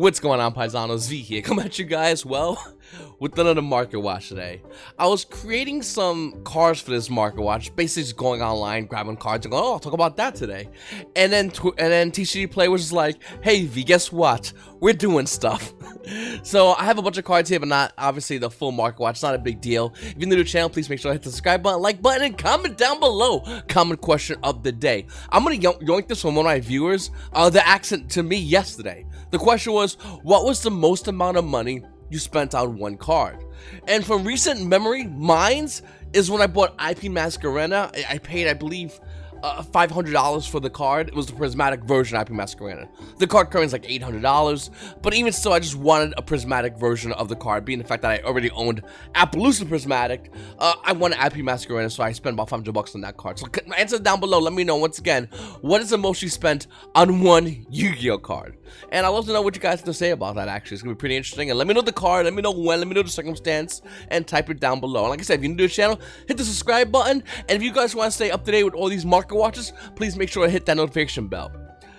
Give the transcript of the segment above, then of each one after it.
What's going on, Paisanos? V here, come at you guys, well, with another market watch today. I was creating some cards for this market watch, basically just going online, grabbing cards and going, oh, I'll talk about that today. And then TCG Play was just like, hey V, guess what? We're doing stuff. So I have a bunch of cards here, but not obviously the full market watch. It's not a big deal. If you're new to the channel, please make sure to hit the subscribe button, like button, and comment down below. Comment question of the day. I'm gonna yoink this from one of my viewers. The accent to me yesterday. The question was, what was the most amount of money you spent on one card? And from recent memory, mine's is when I bought IP Masquerena. I paid, I believe, $500 for the card. It was the prismatic version of IP Masquerena. The card currently is like $800, but even still, I just wanted a prismatic version of the card, being the fact that I already owned Appaloosa Prismatic. I wanted IP Masquerena, so I spent about $500 on that card. So answer down below, let me know once again, what is the most you spent on one Yu-Gi-Oh card? And I'd love to know what you guys have to say about that, actually. It's gonna be pretty interesting. And let me know the card, let me know when, let me know the circumstance, and type it down below. And like I said, if you're new to the channel, hit the subscribe button. And if you guys want to stay up to date with all these market watches, please make sure to hit that notification bell.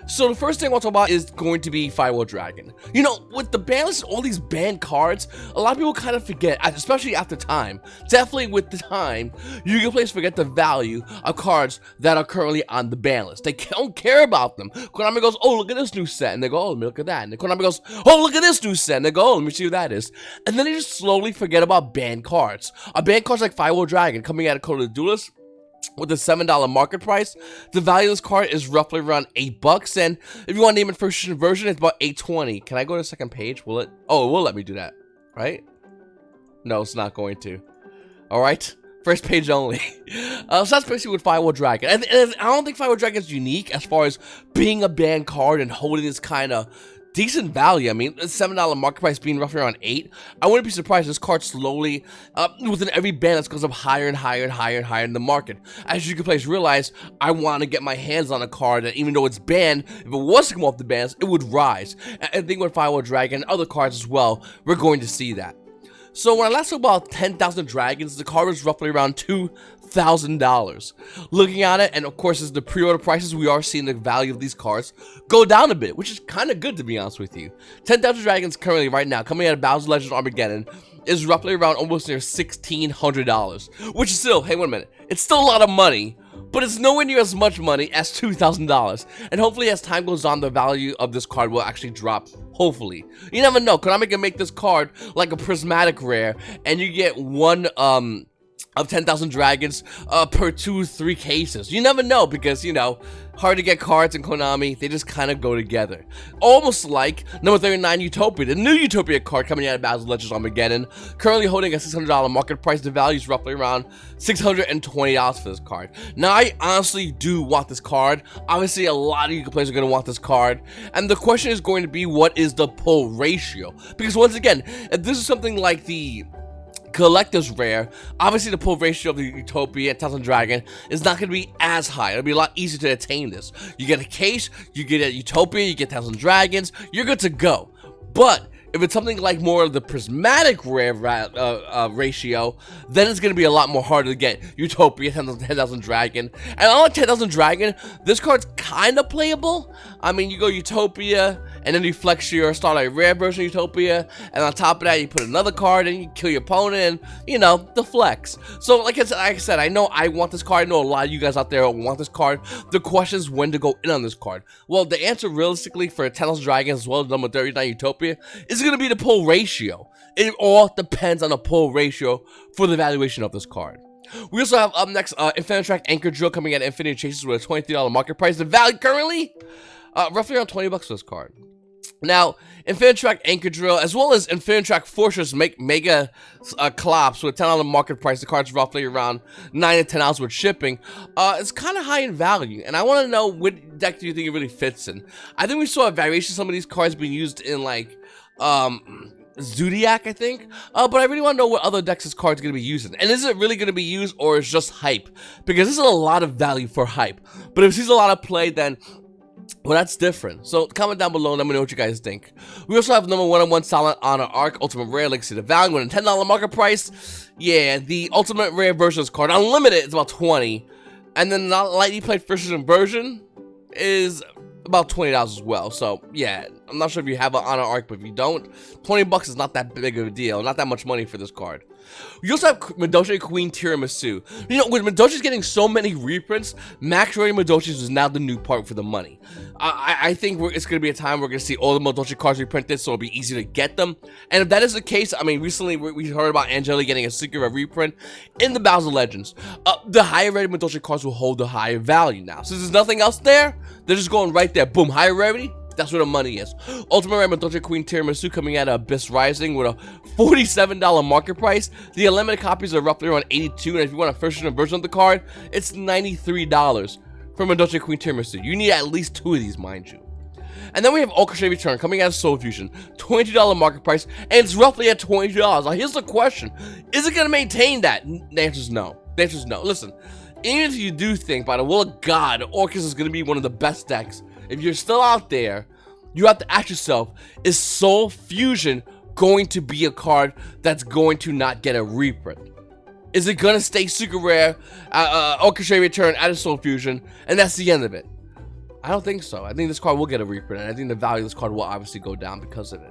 So the first thing I want to talk about is going to be Firewall Dragon. You know, with the ban list, all these banned cards, a lot of people kind of forget, especially after time. Definitely with the time, Yu-Gi-Oh players forget the value of cards that are currently on the ban list. They don't care about them. Konami goes, oh, look at this new set, and they go, oh, let me look at that. And then Konami goes, oh, look at this new set, and they go, oh, let me see what that is. And then they just slowly forget about banned cards. Banned cards like Firewall Dragon coming out of Code of the Duelist, with a $7 market price, the value of this card is roughly around $8, and if you want to name it first version, it's about $8.20. Can I go to the second page? Will it? Oh, it will let me do that, right? No, it's not going to. All right, first page only. So that's basically with Firewall Dragon. And I don't think Firewall Dragon is unique as far as being a banned card and holding this kind of decent value. I mean, $7 market price being roughly around $8. I wouldn't be surprised if this card slowly, within every ban, that goes up higher and higher and higher and higher in the market. As you can players realize, I want to get my hands on a card that even though it's banned, if it was to come off the bans, it would rise. And I think with Firewall Dragon and other cards as well, we're going to see that. So when I last saw about 10,000 dragons, the card was roughly around $2,000. Looking at it, and of course as the pre-order prices, we are seeing the value of these cards go down a bit, which is kind of good to be honest with you. 10,000 dragons currently right now, coming out of Bowser Legends Armageddon, is roughly around almost near $1,600, which is still, hey, wait a minute, it's still a lot of money, but it's nowhere near as much money as $2,000. And hopefully as time goes on, the value of this card will actually drop. Hopefully. You never know. Konami can make this card like a prismatic rare, and you get one of 10,000 dragons per 2-3 cases. You never know, because, you know, hard to get cards in Konami, they just kind of go together. Almost like number 39 Utopia, the new Utopia card coming out of Bowser Legends Armageddon, currently holding a $600 market price. The value is roughly around $620 for this card. Now, I honestly do want this card. Obviously, a lot of you players are going to want this card, and the question is going to be, what is the pull ratio? Because once again, if this is something like the collector's rare, obviously the pull ratio of the Utopia and 10,000 Dragon is not going to be as high. It'll be a lot easier to attain this. You get a case, you get a Utopia, you get 10,000 Dragons, you're good to go. But if it's something like more of the prismatic rare ratio, then it's going to be a lot more harder to get Utopia, 10,000 Dragon. And on 10,000 Dragon, this card's kind of playable. I mean, you go Utopia, and then you flex your Starlight Rare version of Utopia, and on top of that, you put another card, and you kill your opponent, and, you know, the flex. So, like I said, I know I want this card. I know a lot of you guys out there want this card. The question is when to go in on this card. Well, the answer, realistically, for 10,000 Dragons, as well as number 39 Utopia, is going to be the pull ratio. It all depends on the pull ratio for the valuation of this card. We also have up next Infinitrack Anchor Drill coming at Infinity Chases with a $23 market price. The value currently roughly around $20 for this card. Now, Infinitrack Anchor Drill, as well as Infinitrack Fortress Mega Clops with $10 market price, the card's roughly around $9 to $10 with shipping. It's kind of high in value, and I want to know what deck do you think it really fits in. I think we saw a variation of some of these cards being used in, like, Zodiac, I think, but I really want to know what other decks this card's going to be using, and is it really going to be used, or is just hype? Because this is a lot of value for hype, but if it sees a lot of play, then, well, that's different. So comment down below and let me know what you guys think. We also have number 101 Silent Honor Arc Ultimate Rare Legacy of Value with a $10 market price. Yeah, the Ultimate Rare version of this card, unlimited, is about $20, and then the lightly played first edition version is about $20 as well. So yeah, I'm not sure if you have an honor arc, but if you don't, 20 bucks is not that big of a deal. Not that much money for this card. We also have Madoshi Queen Tiramisu. You know, with Madoshi's getting so many reprints, max rated Madoshis is now the new part for the money. I think it's going to be a time we're going to see all the Madoshi cards reprinted, so it'll be easy to get them. And if that is the case, I mean, recently we heard about Angeli getting a secret reprint in the Battles of Legends. The higher rated Madoshi cards will hold a higher value now. Since there's nothing else there, they're just going right there. Boom, higher rarity. That's where the money is. Ultimate Rare Madoshi Queen Tiramisu coming out of Abyss Rising with a $47 market price. The unlimited copies are roughly around $82, and if you want a first version of the card, it's $93 for Madoshi Queen Tiramisu. You need at least 2 of these, mind you. And then we have Orchestra Return coming out of Soul Fusion, $22 market price, and it's roughly at $20. Now here's the question: is it going to maintain that? The answer is no. The answer is no. Listen, even if you do think, by the will of God, Orchestra is going to be one of the best decks, if you're still out there, you have to ask yourself, is Soul Fusion going to be a card that's going to not get a reprint? Is it going to stay super rare, Orchestra Return out of Soul Fusion, and that's the end of it? I don't think so. I think this card will get a reprint, and I think the value of this card will obviously go down because of it.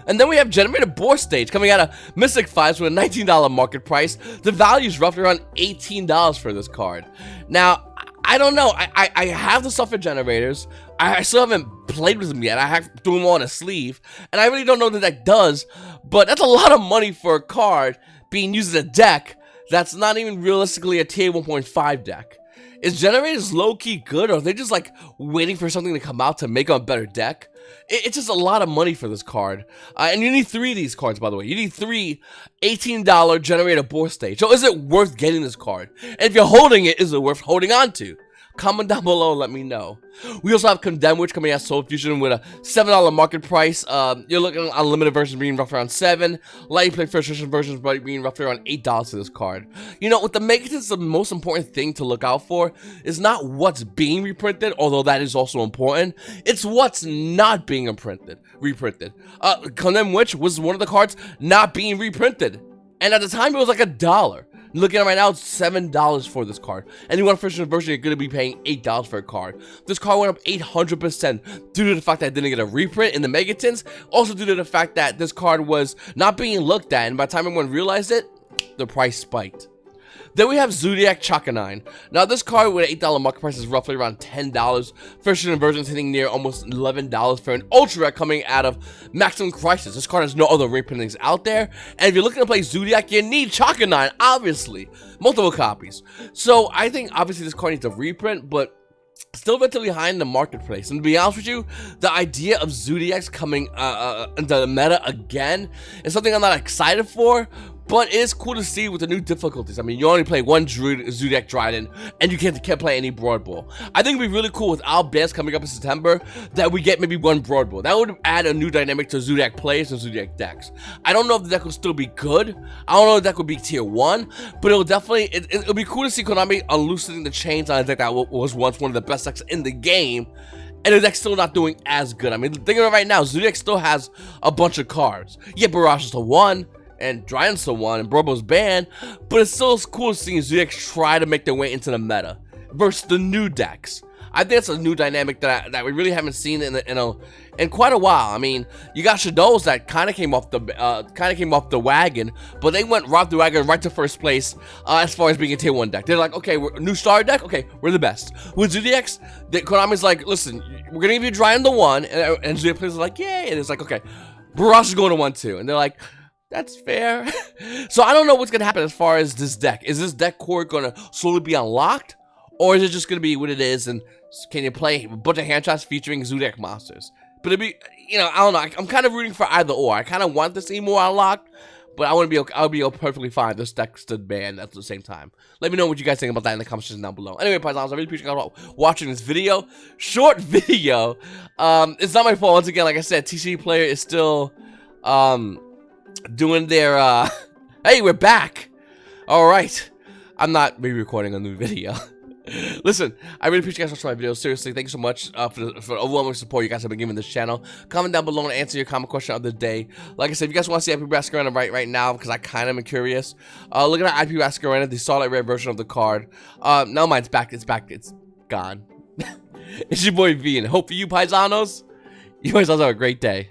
And then we have Generated Board Stage coming out of Mystic Fives with a $19 market price. The value is roughly around $18 for this card. Now, I don't know. I have the stuff for generators. I still haven't played with them yet. I have to do them all on a sleeve, and I really don't know what the deck does, but that's a lot of money for a card being used as a deck that's not even realistically a tier 1.5 deck. Is generators low-key good, or are they just like waiting for something to come out to make them a better deck? It's just a lot of money for this card. And you need 3 of these cards, by the way. You need 3 $18 Generator Board Stage. So is it worth getting this card? And if you're holding it, is it worth holding on to? Comment down below and let me know. We also have Condemn Witch coming out Soul Fusion with a $7 market price. You're looking at unlimited versions being roughly around $7. Lightning Play first edition versions being roughly around $8 for this card. You know, with the Megatons, the most important thing to look out for is not what's being reprinted, although that is also important. It's what's not being reprinted. Condemn Witch was one of the cards not being reprinted, and at the time it was like $1. Looking at it right now, it's $7 for this card. And you want a first version, you're going to be paying $8 for a card. This card went up 800% due to the fact that it didn't get a reprint in the Megatons. Also due to the fact that this card was not being looked at, and by the time everyone realized it, the price spiked. Then we have Zodiac Chakanine. Now this card with an $8 market price is roughly around $10. First edition versions hitting near almost $11 for an ultra rare coming out of Maximum Crisis. This card has no other reprintings out there, and if you're looking to play Zodiac, you need Chakanine, obviously. Multiple copies. So I think obviously this card needs a reprint, but still relatively high in the marketplace. And to be honest with you, the idea of Zodiacs coming into the meta again is something I'm not excited for, but it is cool to see with the new difficulties. I mean, you only play 1 Zodiac Dryden, and you can't play any Broad Ball. I think it'd be really cool with our bans coming up in September that we get maybe 1 Broad Ball. That would add a new dynamic to Zodiac plays and Zodiac decks. I don't know if the deck will still be good. I don't know if the deck would be tier 1, but it'll definitely, it'll be cool to see Konami unloosening the chains on a deck that was once one of the best decks in the game, and the deck's still not doing as good. I mean, think of it right now, Zodiac still has a bunch of cards. Yeah, Barrage is the 1, and Dryden's the 1, and Brobo's banned, but it's still cool seeing Zodiac try to make their way into the meta versus the new decks. I think it's a new dynamic that we really haven't seen in quite a while. I mean, you got Shadows that kind of came off the wagon, but they went right the wagon right to first place as far as being a tier 1 deck. They're like, okay, we're a new star deck. Okay, we're the best. With Zodiacs, Konami's like, listen, we're gonna give you Dryden the 1, and Zodiac players are like, yay, and it's like, okay, Barrage is going to 1 too, and they're like, that's fair. So I don't know what's gonna happen as far as this deck. Is this deck core gonna slowly be unlocked, or is it just gonna be what it is, and can you play a bunch of hand shots featuring Zodiac monsters? But it'd be, you know, I don't know. I'm kind of rooting for either or. I kind of want to see more unlocked, but I would be perfectly fine if this deck stood banned at the same time. Let me know what you guys think about that in the comment section down below. Anyway, Paisanos, I really appreciate you guys watching this video. Short video. It's not my fault. Once again, like I said, TCG player is still doing their hey, we're back. All right, I'm not re-recording a new video. Listen, I really appreciate you guys watching my videos. Seriously, thank you so much for the overwhelming support you guys have been giving this channel. Comment down below and answer your comment question of the day. Like I said, if you guys want to see IP Masquerade right now, because I kind of am curious, look at our IP Masquerade, the Starlight Red version of the card. No, mine's back. It's gone. It's your boy V, and hope for you, Paisanos, You guys also have a great day.